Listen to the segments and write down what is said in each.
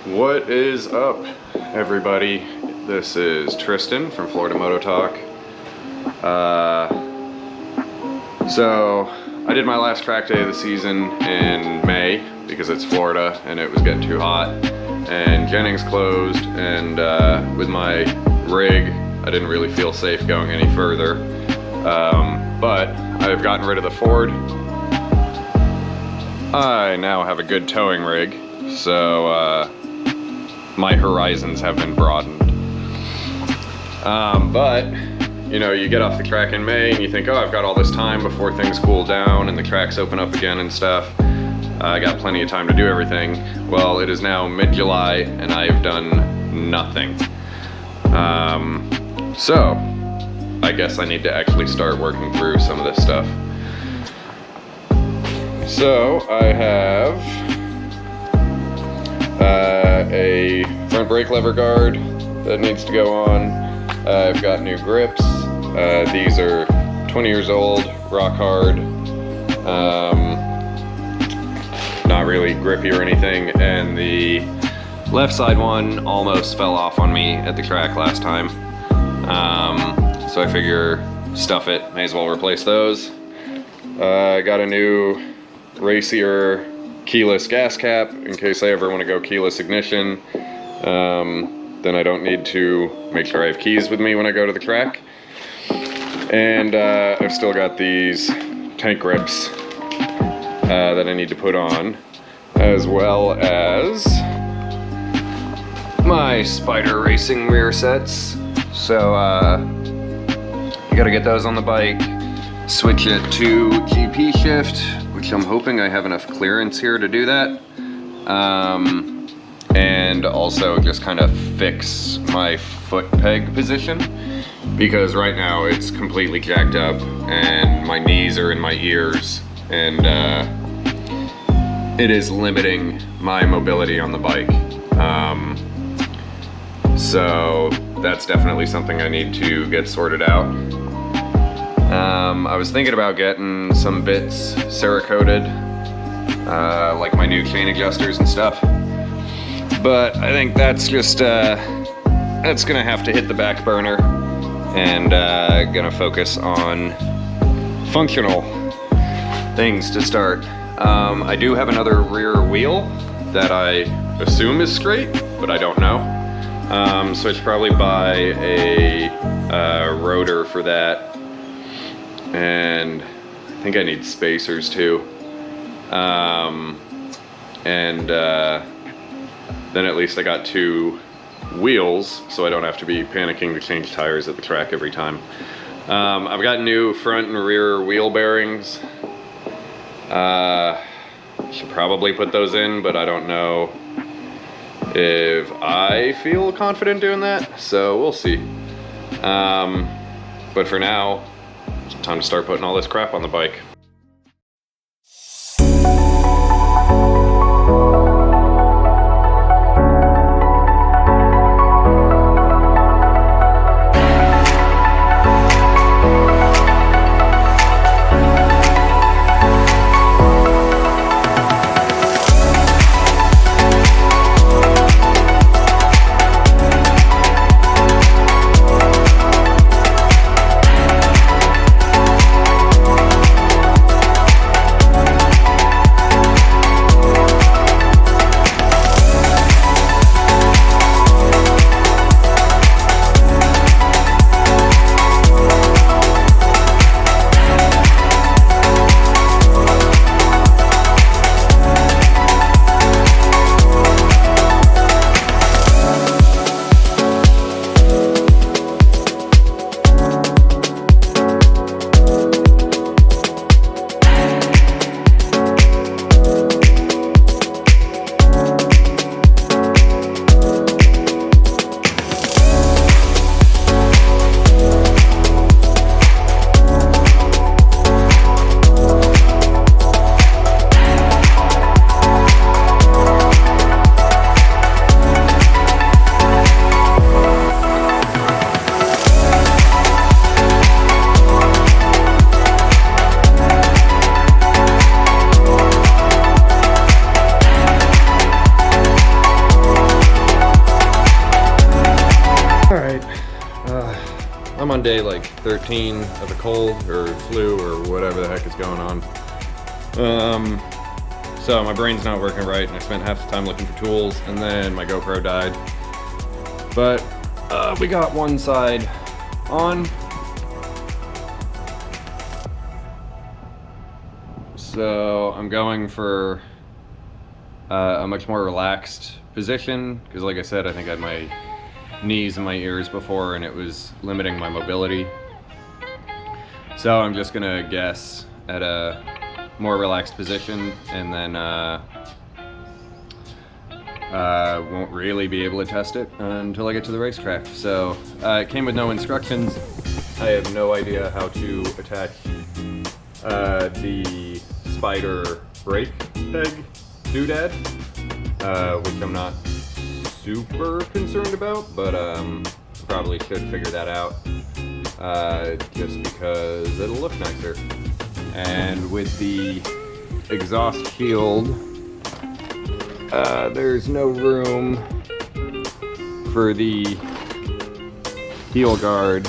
What is up, everybody? This is Tristan from Florida Moto Talk. So I did my last track day of the season in May because it's Florida and it was getting too hot, and Jennings closed, and with my rig I didn't really feel safe going any further, but I've gotten rid of the Ford. I now have a good towing rig, so my horizons have been broadened. But you know, you get off the track in May and you think, oh, I've got all this time before things cool down and the tracks open up again and stuff. I got plenty of time to do everything. Well, it is now mid-July and I've done nothing. So I guess I need to actually start working through some of this stuff. So I have a front brake lever guard that needs to go on. I've got new grips. These are 20 years old, rock hard, not really grippy or anything, and the left side one almost fell off on me at the track last time. So I figure, stuff it, may as well replace those. I got a new Racier keyless gas cap in case I ever want to go keyless ignition. Then I don't need to make sure I have keys with me when I go to the track. And I've still got these tank grips that I need to put on, as well as my Spider Racing rear sets. So you gotta get those on the bike, switch it to GP shift, which I'm hoping I have enough clearance here to do that. And also just kind of fix my foot peg position, because right now it's completely jacked up and my knees are in my ears, and it is limiting my mobility on the bike. So that's definitely something I need to get sorted out. I was thinking about getting some bits Cerakoted, like my new chain adjusters and stuff. But I think that's just, that's gonna have to hit the back burner, and gonna focus on functional things to start. I do have another rear wheel that I assume is straight, but I don't know. So I should probably buy a rotor for that, and I think I need spacers too. Then at least I got two wheels, so I don't have to be panicking to change tires at the track every time. I've got new front and rear wheel bearings. Should probably put those in, but I don't know if I feel confident doing that, so we'll see. But for now, it's time to start putting all this crap on the bike. I'm on day like 13 of a cold or flu or whatever the heck is going on. So my brain's not working right, and I spent half the time looking for tools, and then my GoPro died. But we got one side on. So I'm going for a much more relaxed position, because like I said, I think I had my knees in my ears before and it was limiting my mobility. So I'm just gonna guess at a more relaxed position, and then won't really be able to test it until I get to the racetrack. So it came with no instructions. I have no idea how to attach the spider brake peg doodad, which I'm not super concerned about, but probably should figure that out, just because it'll look nicer. And with the exhaust shield, there's no room for the heel guard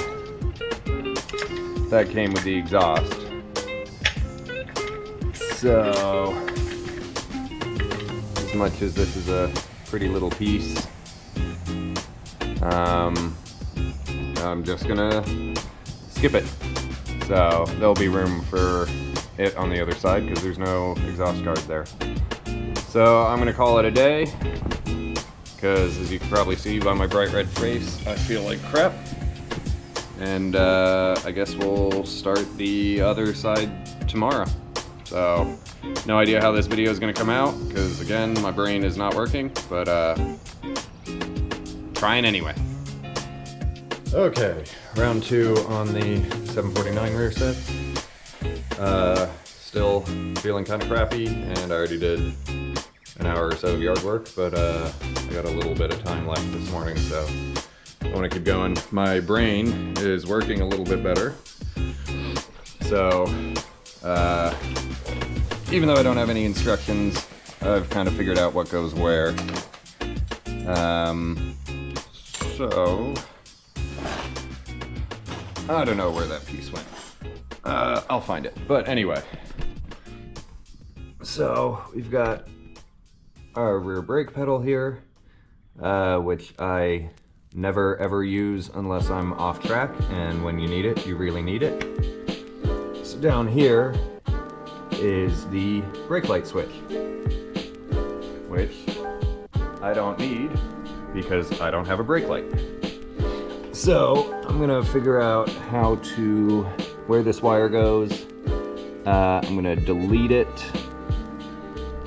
that came with the exhaust. So, as much as this is a pretty little piece, I'm just gonna skip it. So there'll be room for it on the other side because there's no exhaust guard there. So I'm gonna call it a day, because as you can probably see by my bright red face, I feel like crap. And I guess we'll start the other side tomorrow. So no idea how this video is gonna come out, because again, my brain is not working, but trying anyway. Okay, round 2 on the 749 rear set. Still feeling kind of crappy, and I already did an hour or so of yard work, but I got a little bit of time left this morning, so I want to keep going. My brain is working a little bit better, so even though I don't have any instructions, I've kind of figured out what goes where. So I don't know where that piece went. I'll find it. But anyway, so we've got our rear brake pedal here, which I never ever use unless I'm off track, and when you need it, you really need it. So down here is the brake light switch, which I don't need because I don't have a brake light. So I'm gonna figure out where this wire goes. I'm gonna delete it,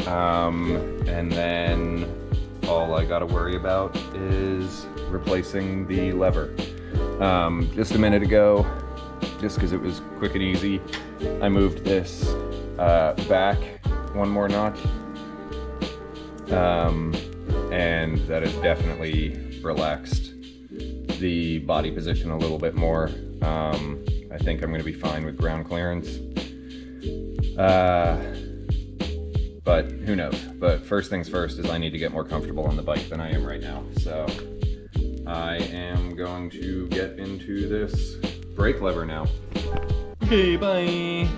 and then all I gotta worry about is replacing the lever. Just a minute ago, just because it was quick and easy, I moved this back one more notch, and that has definitely relaxed the body position a little bit more. I think I'm going to be fine with ground clearance, but who knows. But first things first is I need to get more comfortable on the bike than I am right now, so I am going to get into this brake lever now. Okay, bye.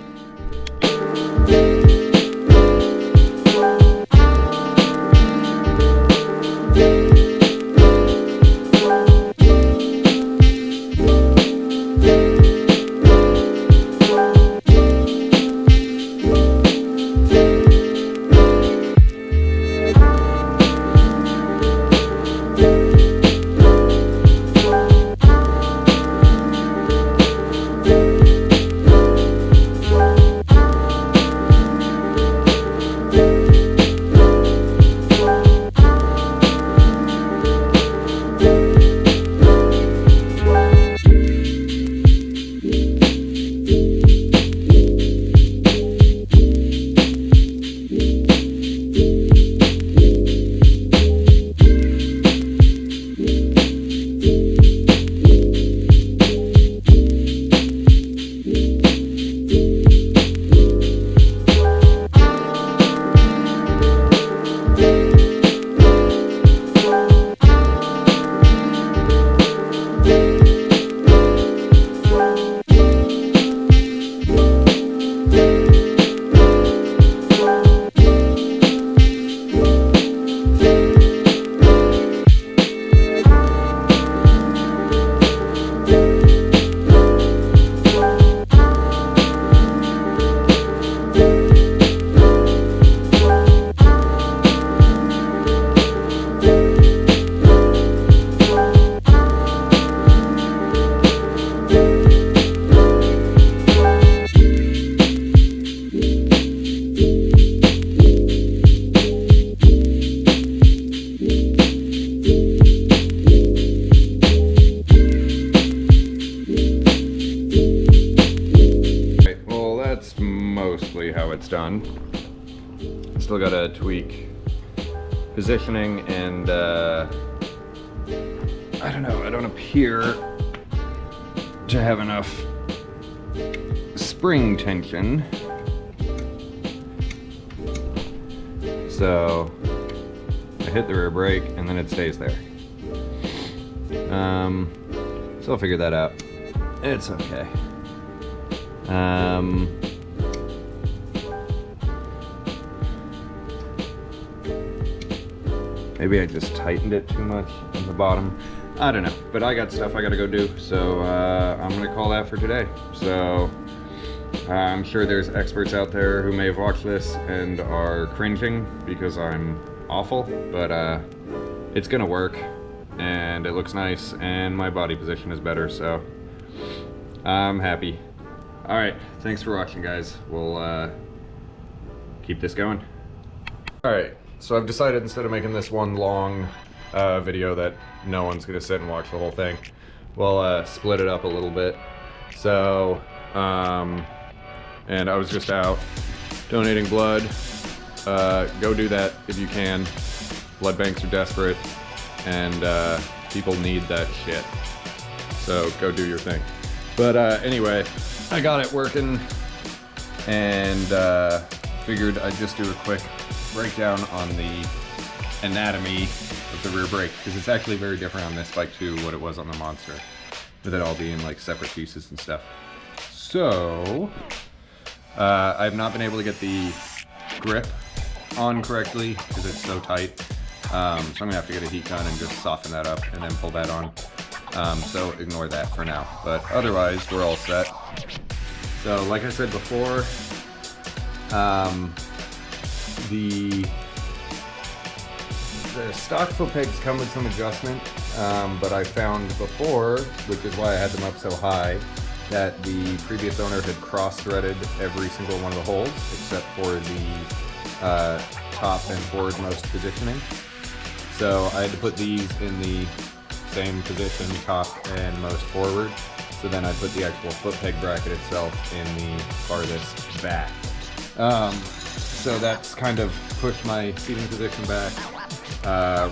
done. Still gotta tweak positioning and I don't know, I don't appear to have enough spring tension. So I hit the rear brake and then it stays there. So I'll figure that out. It's okay. Maybe I just tightened it too much on the bottom. I don't know, but I got stuff I gotta go do, so I'm gonna call that for today. So I'm sure there's experts out there who may have watched this and are cringing because I'm awful, but it's gonna work and it looks nice and my body position is better, so I'm happy. All right, thanks for watching, guys. We'll keep this going. All right, so I've decided instead of making this one long video that no one's gonna sit and watch the whole thing, we'll split it up a little bit. So, and I was just out donating blood. Go do that if you can. Blood banks are desperate and people need that shit. So go do your thing. But anyway, I got it working and figured I'd just do a quick breakdown on the anatomy of the rear brake, because it's actually very different on this bike to what it was on the Monster, with it all being like separate pieces and stuff. So I've not been able to get the grip on correctly because it's so tight. So I'm gonna have to get a heat gun and just soften that up and then pull that on. So ignore that for now, but otherwise we're all set. So like I said before, the stock foot pegs come with some adjustment, but I found before, which is why I had them up so high, that the previous owner had cross-threaded every single one of the holes except for the top and forward-most positioning. So I had to put these in the same position, top and most forward. So then I put the actual foot peg bracket itself in the farthest back. So that's kind of pushed my seating position back,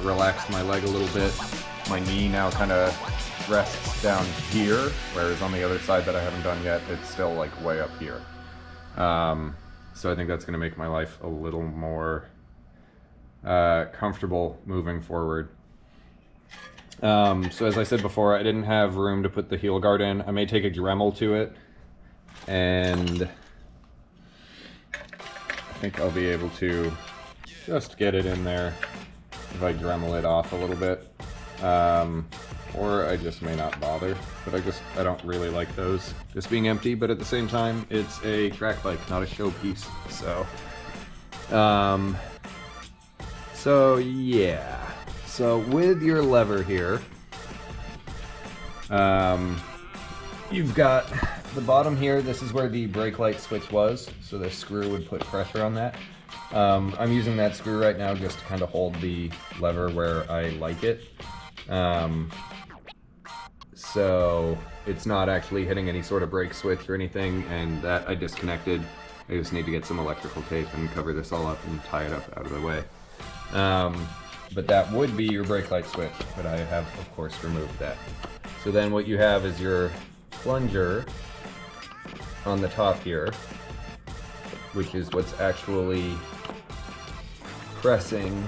relaxed my leg a little bit. My knee now kind of rests down here, whereas on the other side that I haven't done yet, it's still like way up here. So I think that's going to make my life a little more comfortable moving forward. So as I said before, I didn't have room to put the heel guard in. I may take a Dremel to it, and I think I'll be able to just get it in there if I Dremel it off a little bit. Or I just may not bother, but I don't really like those just being empty, but at the same time, it's a track bike, not a showpiece. So yeah. So with your lever here, you've got the bottom here. This is where the brake light switch was, so the screw would put pressure on that. I'm using that screw right now just to kind of hold the lever where I like it. So it's not actually hitting any sort of brake switch or anything, and that I disconnected. I just need to get some electrical tape and cover this all up and tie it up out of the way. But that would be your brake light switch, but I have, of course, removed that. So then what you have is your plunger on the top here, which is what's actually pressing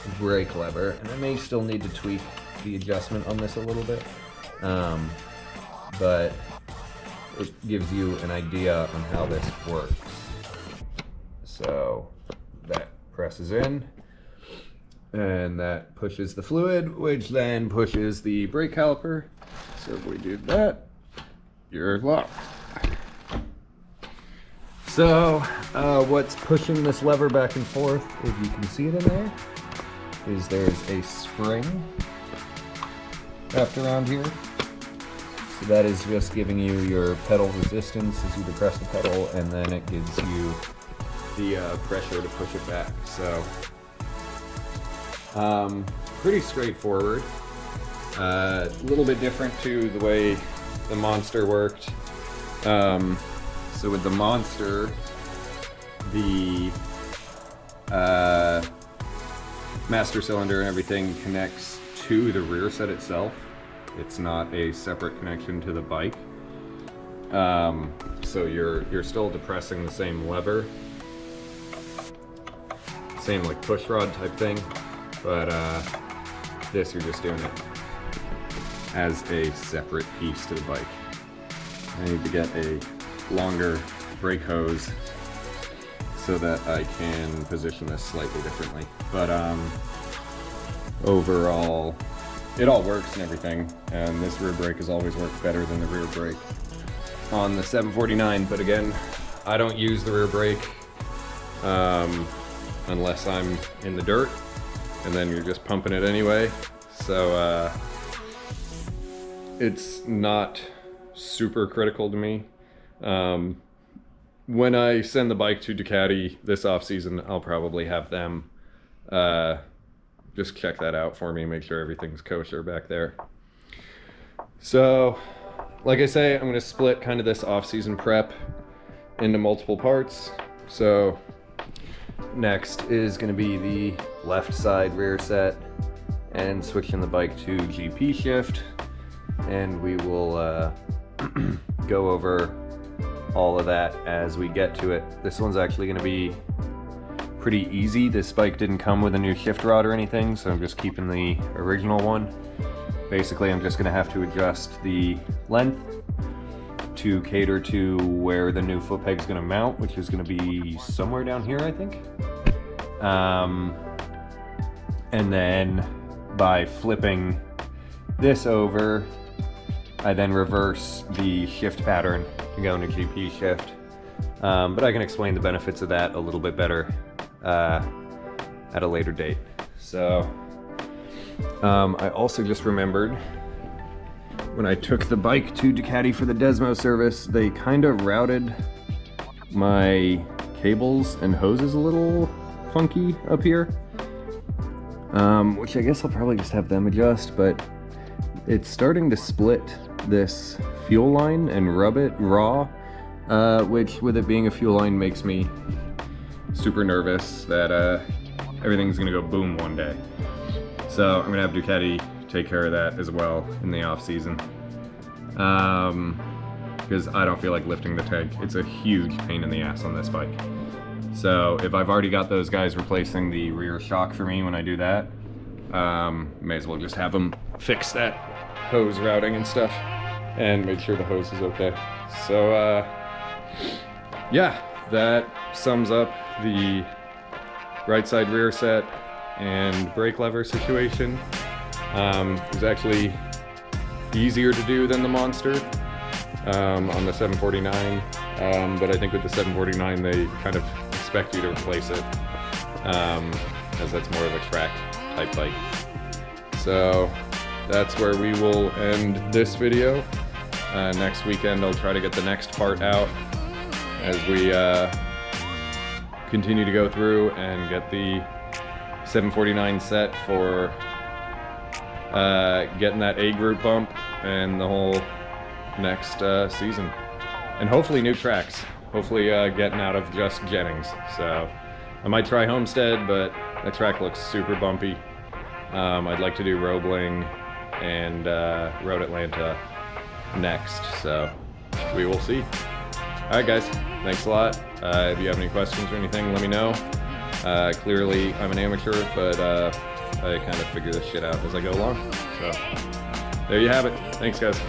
the brake lever. And I may still need to tweak the adjustment on this a little bit, but it gives you an idea on how this works. So that presses in, and that pushes the fluid, which then pushes the brake caliper. So if we do that, you're locked. So what's pushing this lever back and forth, if you can see it in there, is there's a spring wrapped around here. So that is just giving you your pedal resistance as you depress the pedal, and then it gives you the pressure to push it back. So pretty straightforward. A little bit different to the way the Monster worked. So with the Monster, the master cylinder and everything connects to the rear set itself. It's not a separate connection to the bike. So you're still depressing the same lever, same like push rod type thing, but this you're just doing it as a separate piece to the bike. I need to get a longer brake hose so that I can position this slightly differently. But overall, it all works and everything, and this rear brake has always worked better than the rear brake on the 749. But again, I don't use the rear brake unless I'm in the dirt, and then you're just pumping it anyway. So it's not super critical to me. When I send the bike to Ducati this off season, I'll probably have them just check that out for me, make sure everything's kosher back there. So, like I say, I'm going to split kind of this off-season prep into multiple parts. So, next is going to be the left side rear set and switching the bike to GP shift, and we will go over all of that as we get to it. This one's actually going to be pretty easy. This bike didn't come with a new shift rod or anything, so I'm just keeping the original one. Basically, I'm just going to have to adjust the length to cater to where the new foot peg is going to mount, which is going to be somewhere down here, I think. And then by flipping this over, I then reverse the shift pattern to go into GP shift. But I can explain the benefits of that a little bit better at a later date. So I also just remembered when I took the bike to Ducati for the Desmo service, they kind of routed my cables and hoses a little funky up here, which I guess I'll probably just have them adjust, but it's starting to split this fuel line and rub it raw, which with it being a fuel line makes me super nervous that everything's gonna go boom one day. So I'm gonna have Ducati take care of that as well in the off season, because I don't feel like lifting the tank. It's a huge pain in the ass on this bike. So if I've already got those guys replacing the rear shock for me when I do that, may as well just have them fix that hose routing and stuff and make sure the hose is okay. So yeah, that sums up the right side rear set and brake lever situation. It was actually easier to do than the Monster on the 749, but I think with the 749 they kind of expect you to replace it, as that's more of a track type bike. So that's where we will end this video. Next weekend I'll try to get the next part out as we continue to go through and get the 749 set for getting that A group bump and the whole next season. And hopefully new tracks. Hopefully getting out of just Jennings. So I might try Homestead, but that track looks super bumpy. I'd like to do Roebling and Road Atlanta next, so we will see. Alright guys, thanks a lot. If you have any questions or anything, let me know. Clearly I'm an amateur, but I kind of figure this shit out as I go along. So there you have it. Thanks guys.